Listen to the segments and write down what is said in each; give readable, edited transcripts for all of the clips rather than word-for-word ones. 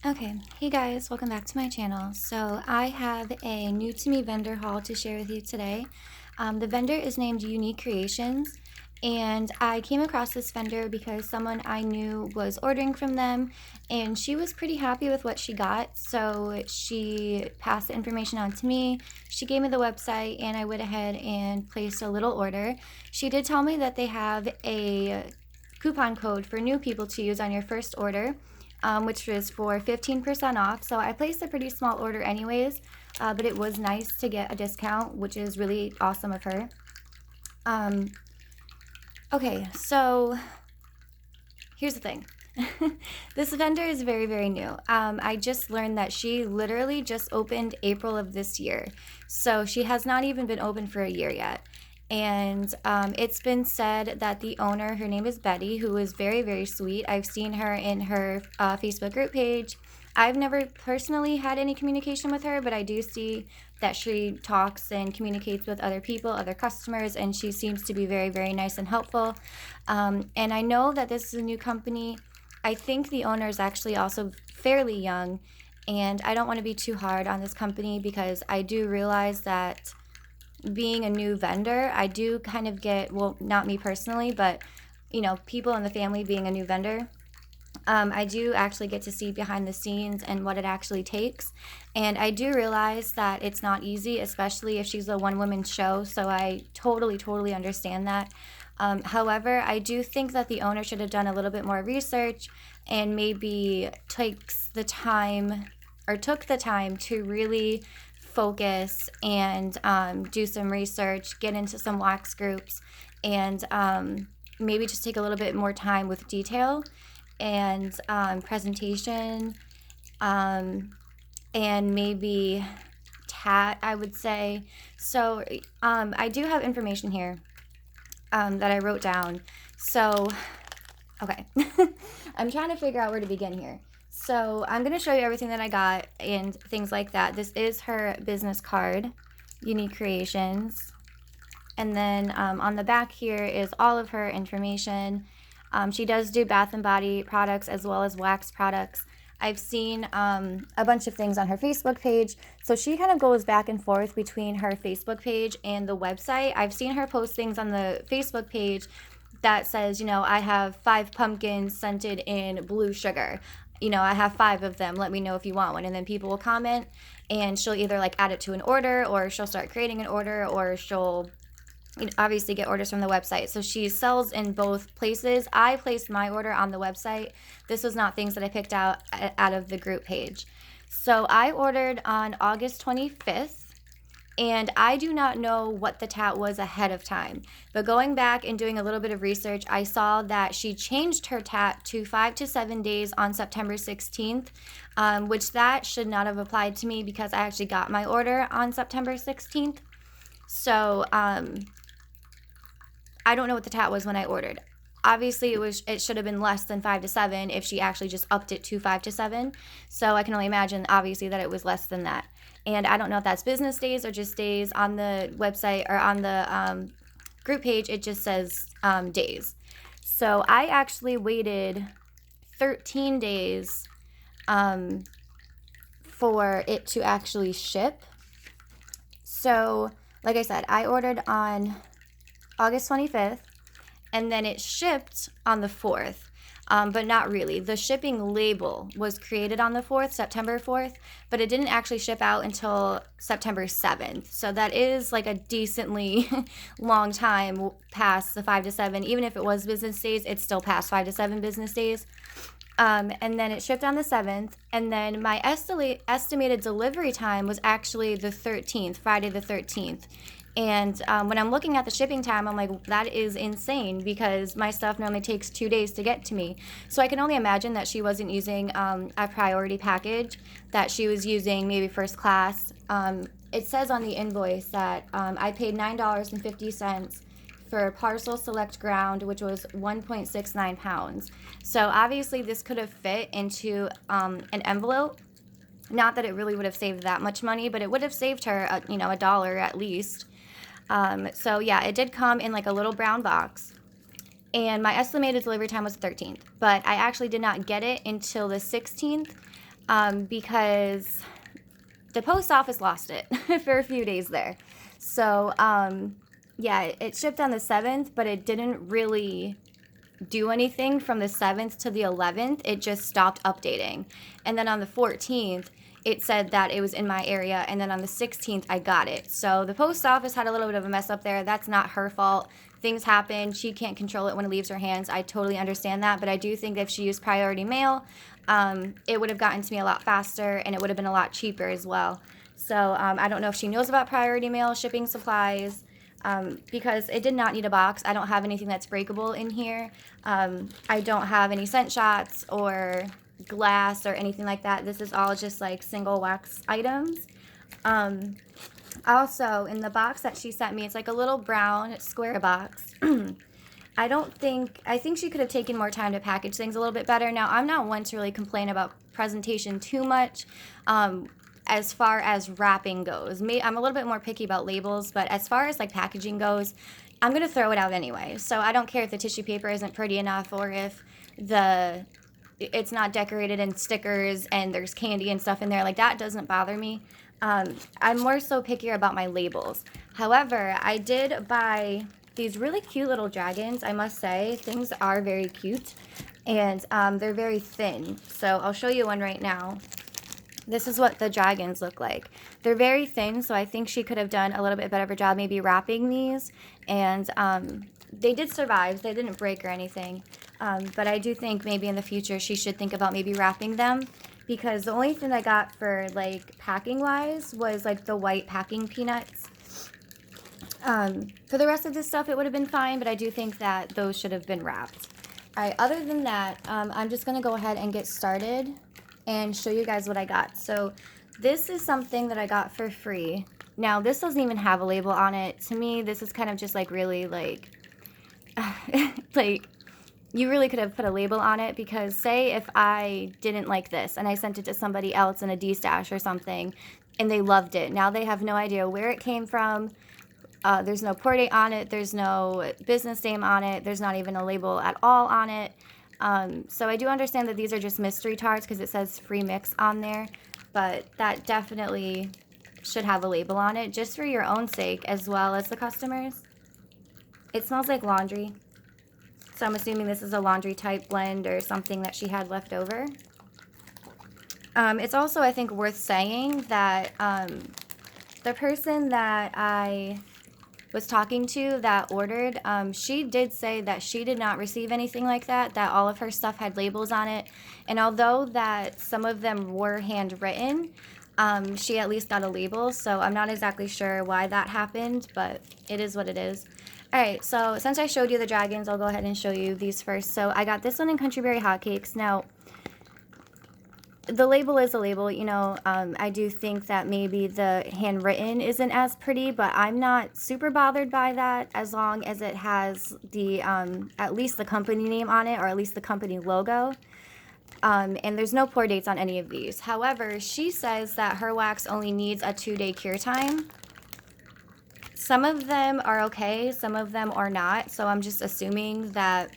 Okay, hey guys, welcome back to my channel. So I have a new to me vendor haul to share with you today. The vendor is named Unique Creations, and I came across this vendor because someone I knew was ordering from them, and she was pretty happy with what she got. So she passed the information on to me. She gave me the website, and I went ahead and placed a little order. She did tell me that they have a coupon code for new people to use on your first order, which was for 15% off. So I placed a pretty small order anyways, but it was nice to get a discount, which is really awesome of her. Um, okay, so here's the thing. This vendor is very, very new. I just learned that she literally just opened April of this year. So she has not even been open for a year yet. And it's been said that the owner, her name is Betty, who is very, very sweet. I've seen her in her Facebook group page. I've never personally had any communication with her, but I do see that she talks and communicates with other people, other customers, and she seems to be very, very nice and helpful. And I know that this is a new company. I think the owner is actually also fairly young, and I don't want to be too hard on this company because I do realize that being a new vendor, I do kind of get, well, not me personally, but people in the family being a new vendor. I do actually get to see behind the scenes and what it actually takes. And I do realize that it's not easy, especially if she's a one woman show. So I totally, totally understand that. However, I do think that the owner should have done a little bit more research and maybe took the time to really focus and do some research, get into some wax groups, and maybe just take a little bit more time with detail and presentation, and maybe I would say. So I do have information here that I wrote down. So, okay. I'm trying to figure out where to begin here. So I'm going to show you everything that I got and things like that. This is her business card, Unique Creations. And then on the back here is all of her information. She does do bath and body products as well as wax products. I've seen a bunch of things on her Facebook page. So she kind of goes back and forth between her Facebook page and the website. I've seen her post things on the Facebook page that says, I have 5 pumpkins scented in blue sugar. I have 5 of them. Let me know if you want one. And then people will comment, and she'll either add it to an order, or she'll start creating an order, or she'll obviously get orders from the website. So she sells in both places. I placed my order on the website. This was not things that I picked out of the group page. So I ordered on August 25th. And I do not know what the tat was ahead of time. But going back and doing a little bit of research, I saw that she changed her tat to 5 to 7 days on September 16th, which that should not have applied to me because I actually got my order on September 16th. So I don't know what the tat was when I ordered. Obviously, it should have been less than 5 to 7 if she actually just upped it to 5 to 7. So I can only imagine, obviously, that it was less than that. And I don't know if that's business days or just days. On the website or on the group page, it just says days. So I actually waited 13 days for it to actually ship. So, like I said, I ordered on August 25th, and then it shipped on the 4th. But not really. The shipping label was created on the 4th, September 4th, but it didn't actually ship out until September 7th. So that is a decently long time past the 5 to 7. Even if it was business days, it's still past 5 to 7 business days. And then it shipped on the 7th, and then my estimated delivery time was actually the 13th, Friday the 13th. And when I'm looking at the shipping time, I'm like, that is insane because my stuff normally takes 2 days to get to me. So I can only imagine that she wasn't using a priority package, that she was using maybe first class. It says on the invoice that I paid $9.50 for parcel select ground, which was 1.69 pounds. So obviously this could have fit into an envelope. Not that it really would have saved that much money, but it would have saved her, $1 at least. So yeah, it did come in a little brown box. And my estimated delivery time was the 13th, but I actually did not get it until the 16th. because the post office lost it for a few days there. So, yeah, it shipped on the 7th, but it didn't really do anything from the 7th to the 11th. It just stopped updating. And then on the 14th, it said that it was in my area, and then on the 16th, I got it. So the post office had a little bit of a mess up there. That's not her fault. Things happen. She can't control it when it leaves her hands. I totally understand that, but I do think that if she used priority mail, it would have gotten to me a lot faster, and it would have been a lot cheaper as well. So I don't know if she knows about priority mail shipping supplies, because it did not need a box. I don't have anything that's breakable in here. I don't have any scent shots or glass or anything like that. This is all just like single wax items. Also, in the box that she sent me, it's like a little brown square box. I think she could have taken more time to package things a little bit better. Now, I'm not one to really complain about presentation too much. As far as wrapping goes, I'm a little bit more picky about labels, but as far as like packaging goes, I'm going to throw it out anyway. So I don't care if the tissue paper isn't pretty enough, or if it's not decorated in stickers and there's candy and stuff in there. Like, that doesn't bother me. I'm more so pickier about my labels. However, I did buy these really cute little dragons, I must say. Things are very cute, and they're very thin. So I'll show you one right now. This is what the dragons look like. They're very thin, so I think she could have done a little bit better of a job maybe wrapping these. And they did survive. They didn't break or anything. But I do think maybe in the future she should think about maybe wrapping them, because the only thing I got for like packing wise was like the white packing peanuts. For the rest of this stuff it would have been fine, but I do think that those should have been wrapped. Alright, other than that, I'm just going to go ahead and get started and show you guys what I got. So this is something that I got for free. Now, this doesn't even have a label on it. To me, this is kind of just like really like, like, you really could have put a label on it, because say if I didn't like this and I sent it to somebody else in a D-stash or something and they loved it, now they have no idea where it came from. There's no pour date on it. There's no business name on it. There's not even a label at all on it. So I do understand that these are just mystery tarts because it says free mix on there, but that definitely should have a label on it, just for your own sake as well as the customers. It smells like laundry, so I'm assuming this is a laundry type blend or something that she had left over. It's also, I think, worth saying that the person that I was talking to that ordered, she did say that she did not receive anything like that all of her stuff had labels on it. And although that some of them were handwritten, she at least got a label. So I'm not exactly sure why that happened, but it is what it is. Alright, so since I showed you the dragons, I'll go ahead and show you these first. So I got this one in Country Berry Hotcakes. Now, the label is a label, you know. I do think that maybe the handwritten isn't as pretty, but I'm not super bothered by that as long as it has the at least the company name on it, or at least the company logo. And there's no pour dates on any of these. However, she says that her wax only needs a 2-day cure time. Some of them are okay, some of them are not, so I'm just assuming that.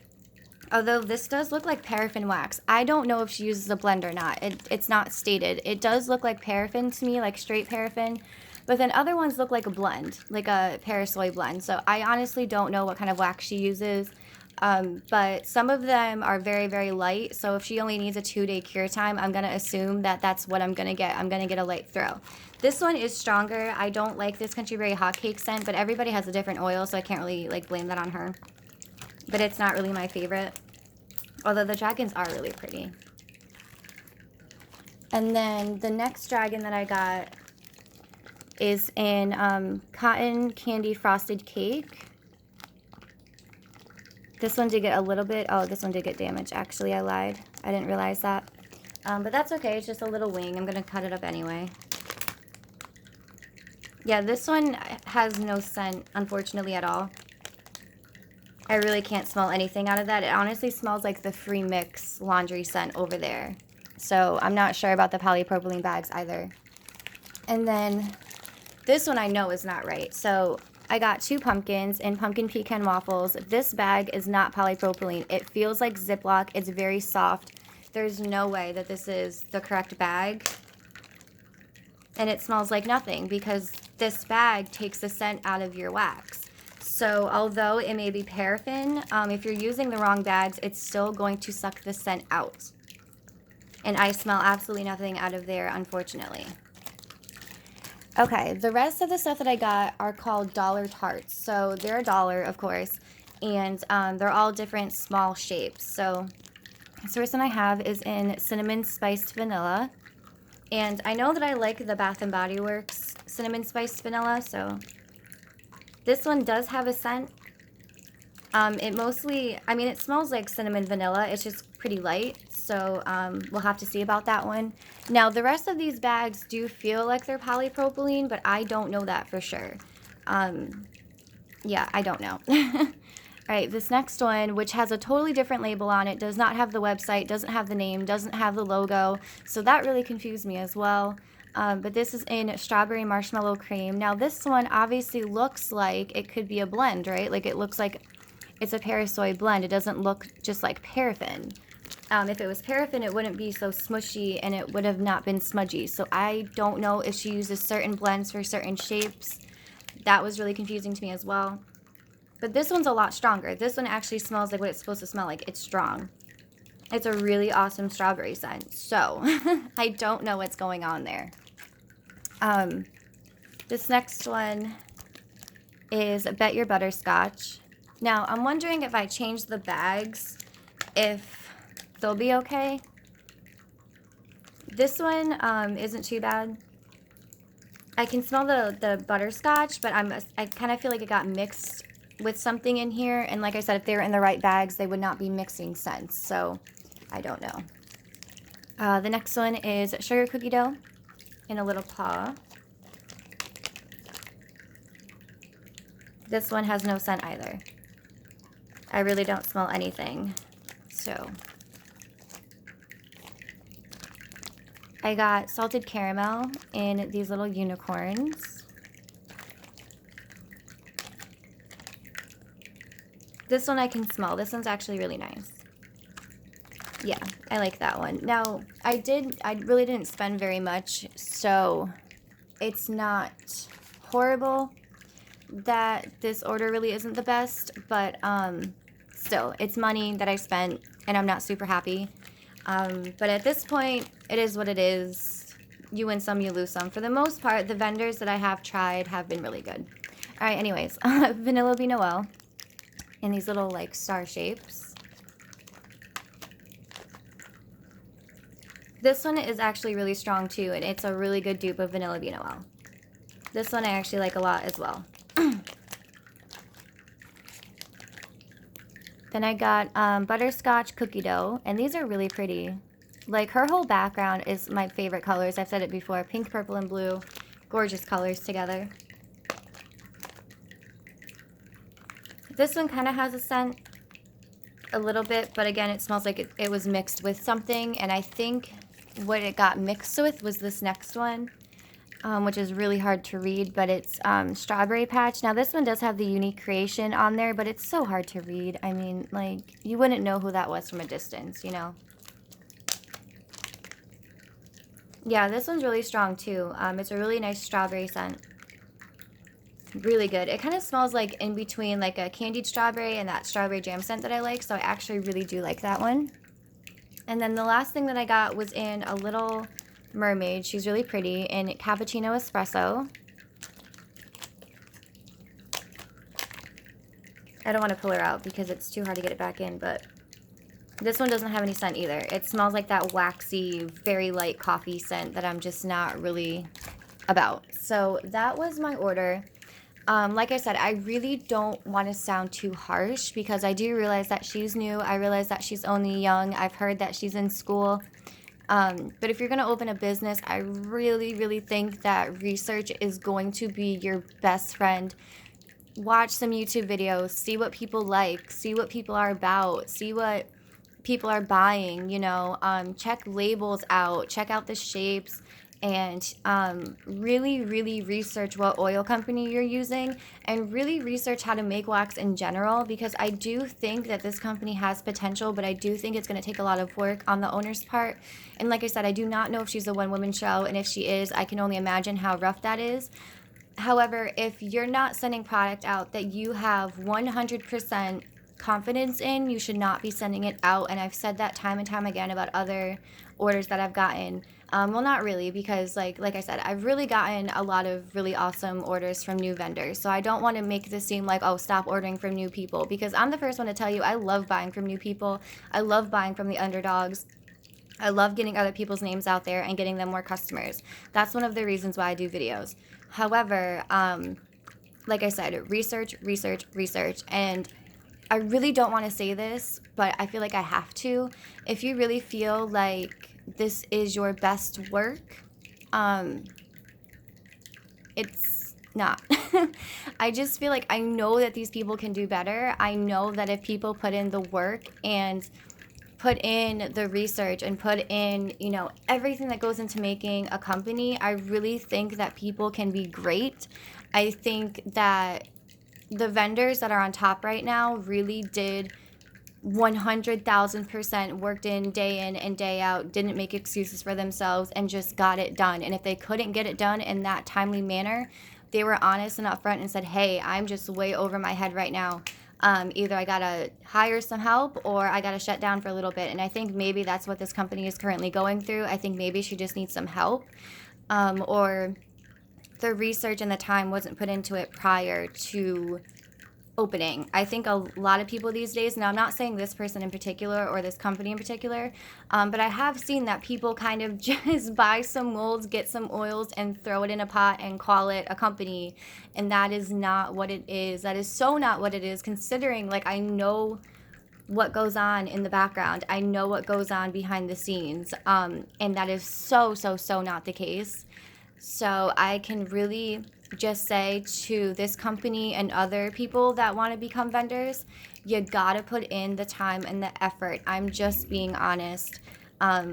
Although this does look like paraffin wax. I don't know if she uses a blend or not. It's not stated. It does look like paraffin to me, like straight paraffin. But then other ones look like a blend, like a Parasoy blend. So I honestly don't know what kind of wax she uses. But some of them are very, very light. So if she only needs a 2-day cure time, I'm going to assume that that's what I'm going to get. I'm going to get a light throw. This one is stronger. I don't like this Country Berry Hotcake scent, but everybody has a different oil, so I can't really like blame that on her. But it's not really my favorite, although the dragons are really pretty. And then the next dragon that I got is in Cotton Candy Frosted Cake. This one did get a little bit, oh, this one did get damaged. Actually, I lied. I didn't realize that. But that's okay. It's just a little wing. I'm going to cut it up anyway. Yeah, this one has no scent, unfortunately, at all. I really can't smell anything out of that. It honestly smells like the free mix laundry scent over there. So I'm not sure about the polypropylene bags either. And then this one I know is not right. So I got 2 pumpkins and pumpkin pecan waffles. This bag is not polypropylene. It feels like Ziploc. It's very soft. there's no way that this is the correct bag. And it smells like nothing because this bag takes the scent out of your wax. So although it may be paraffin, if you're using the wrong bags, it's still going to suck the scent out. And I smell absolutely nothing out of there, unfortunately. Okay, the rest of the stuff that I got are called dollar tarts. So they're $1, of course, and they're all different small shapes. So the first one I have is in cinnamon spiced vanilla. And I know that I like the Bath & Body Works cinnamon spiced vanilla, so this one does have a scent. It mostly, I mean, it smells like cinnamon vanilla. It's just pretty light, so we'll have to see about that one. Now, the rest of these bags do feel like they're polypropylene, but I don't know that for sure. Yeah, I don't know. All right, this next one, which has a totally different label on it, does not have the website, doesn't have the name, doesn't have the logo, so that really confused me as well. But this is in strawberry marshmallow cream. Now, this one obviously looks like it could be a blend, right? Like, it looks like it's a Parasoy blend. It doesn't look just like paraffin. If it was paraffin, it wouldn't be so smushy, and it would have not been smudgy. So I don't know if she uses certain blends for certain shapes. That was really confusing to me as well. But this one's a lot stronger. This one actually smells like what it's supposed to smell like. It's strong. It's a really awesome strawberry scent. So, I don't know what's going on there. This next one is Bet Your Butterscotch. Now, I'm wondering if I change the bags, if they'll be okay. This one isn't too bad. I can smell the butterscotch, but I kind of feel like it got mixed with something in here, and like I said, if they were in the right bags, they would not be mixing scents, so I don't know. The next one is sugar cookie dough in a little paw. This one has no scent either. I really don't smell anything, so I got salted caramel in these little unicorns. This one I can smell. This one's actually really nice. Yeah, I like that one. Now, I really didn't spend very much, so it's not horrible that this order really isn't the best, but still, it's money that I spent, and I'm not super happy. But at this point, it is what it is. You win some, you lose some. For the most part, the vendors that I have tried have been really good. All right, anyways, Vanilla Bean Noel in these little, like, star shapes. This one is actually really strong, too, and it's a really good dupe of Vanilla Bean Noel. This one I actually like a lot as well. Then I got butterscotch cookie dough, and these are really pretty. Like, her whole background is my favorite colors. I've said it before. Pink, purple, and blue. Gorgeous colors together. This one kind of has a scent a little bit, but again, it smells like it was mixed with something, and I think what it got mixed with was this next one, which is really hard to read, but it's Strawberry Patch. Now, this one does have the unique creation on there, but it's so hard to read. I mean, like, you wouldn't know who that was from a distance, you know? Yeah, this one's really strong, too. It's a really nice strawberry scent. Really good. It kind of smells like in between like a candied strawberry and that strawberry jam scent that I like, so I actually really do like that one. And then the last thing that I got was in a little mermaid. She's really pretty in cappuccino espresso. I don't want to pull her out because it's too hard to get it back in, but this one doesn't have any scent either. It smells like that waxy, very light coffee scent that I'm just not really about. So that was my order. Like I said, I really don't want to sound too harsh because I do realize that she's new. I realize that she's only young. I've heard that she's in school. But if you're going to open a business, I really, really think that research is going to be your best friend. Watch some YouTube videos, see what people like, see what people are about, see what people are buying, you know, check labels out, check out the shapes. and really research what oil company you're using, and really research how to make wax in general, because I do think that this company has potential, but I do think it's going to take a lot of work on the owner's part. And like I said, I do not know if she's a one-woman show, and if she is, I can only imagine how rough that is. However, if you're not sending product out that you have 100% confidence in, you should not be sending it out. And I've said that time and time again about other orders that I've gotten. Well, not really, because like I said, I've really gotten a lot of really awesome orders from new vendors. So I don't want to make this seem like, oh, stop ordering from new people, because I'm the first one to tell you I love buying from new people. I love buying from the underdogs. I love getting other people's names out there and getting them more customers. That's one of the reasons why I do videos. However, like I said, research. And I really don't want to say this, but I feel like I have to. If you really feel like this is your best work, it's not. I just feel like I know that these people can do better. I know that if people put in the work and put in the research and put in, everything that goes into making a company, I really think that people can be great. I think that the vendors that are on top right now really did 100,000% worked in and day out, didn't make excuses for themselves, and just got it done. And if they couldn't get it done in that timely manner, they were honest and upfront and said, hey, I'm just way over my head right now. Either I gotta hire some help or I gotta shut down for a little bit. And I think maybe that's what this company is currently going through. I think maybe she just needs some help, or the research and the time wasn't put into it prior to opening. I think a lot of people these days, now I'm not saying this person in particular or this company in particular, but I have seen that people kind of just buy some molds, get some oils, and throw it in a pot and call it a company. And that is not what it is. That is so not what it is, considering, like, I know what goes on in the background. I know what goes on behind the scenes. And that is so not the case. So I can really just say to this company and other people that want to become vendors, you gotta put in the time and the effort. I'm just being honest. I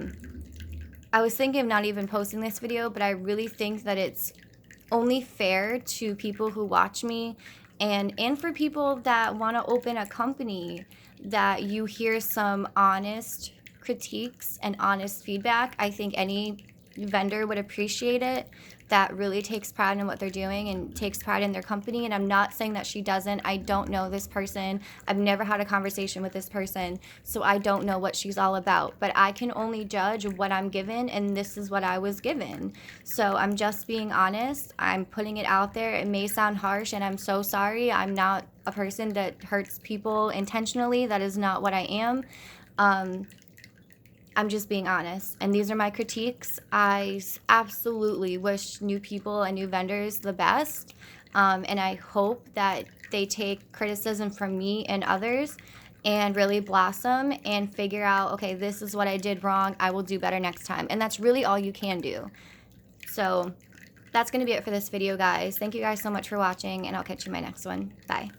was thinking of not even posting this video, but I really think that it's only fair to people who watch me, and for people that want to open a company, that you hear some honest critiques and honest feedback. I think any vendor would appreciate it, that really takes pride in what they're doing and takes pride in their company. And I'm not saying that she doesn't. I don't know this person. I've never had a conversation with this person, so I don't know what she's all about. But I can only judge what I'm given, and this is what I was given. So I'm just being honest. I'm putting it out there. It may sound harsh, and I'm so sorry. I'm not a person that hurts people intentionally. That is not what I am. I'm just being honest, and these are my critiques. I absolutely wish new people and new vendors the best, and I hope that they take criticism from me and others and really blossom and figure out, okay, this is what I did wrong. I will do better next time, and that's really all you can do. So that's going to be it for this video, guys. Thank you guys so much for watching, and I'll catch you in my next one. Bye.